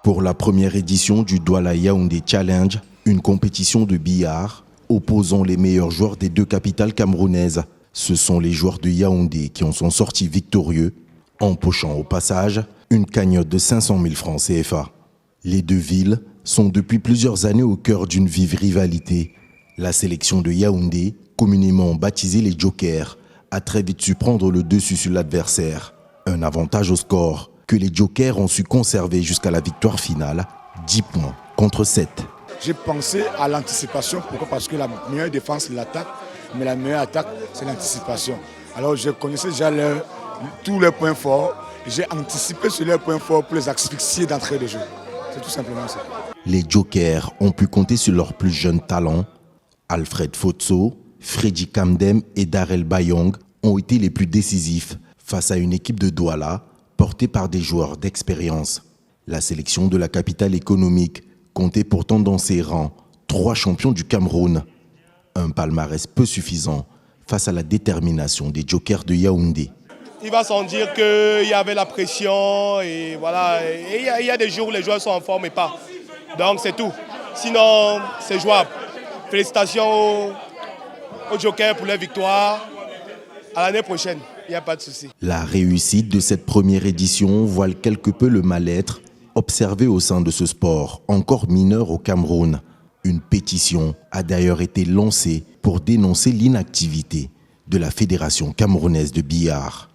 Pour la première édition du Douala Yaoundé Challenge, une compétition de billard opposant les meilleurs joueurs des deux capitales camerounaises. Ce sont les joueurs de Yaoundé qui en sont sortis victorieux, empochant au passage une cagnotte de 500 000 francs CFA. Les deux villes sont depuis plusieurs années au cœur d'une vive rivalité. La sélection de Yaoundé, communément baptisée les Jokers, a très vite su prendre le dessus sur l'adversaire. Un avantage au score que les Jokers ont su conserver jusqu'à la victoire finale, 10 points contre 7. J'ai pensé à l'anticipation. Pourquoi? Parce que la meilleure défense, c'est l'attaque, mais la meilleure attaque, c'est l'anticipation. Alors je connaissais déjà tous leurs points forts. J'ai anticipé sur leurs points forts pour les asphyxier d'entrée de jeu. C'est tout simplement ça. Les Jokers ont pu compter sur leurs plus jeunes talents. Alfred Fotso, Freddy Kamdem et Darrell Bayong ont été les plus décisifs face à une équipe de Douala portée par des joueurs d'expérience. La sélection de la capitale économique comptait pourtant dans ses rangs 3 champions du Cameroun. Un palmarès peu suffisant face à la détermination des Jokers de Yaoundé. Il va sans dire qu'il y avait la pression et voilà. Il y a des jours où les joueurs sont en forme et pas. Donc c'est tout. Sinon, c'est jouable. Félicitations aux Jokers pour leur victoire. À l'année prochaine, il n'y a pas de souci. La réussite de cette première édition voile quelque peu le mal-être observé au sein de ce sport, encore mineur au Cameroun. Une pétition a d'ailleurs été lancée pour dénoncer l'inactivité de la Fédération camerounaise de billard.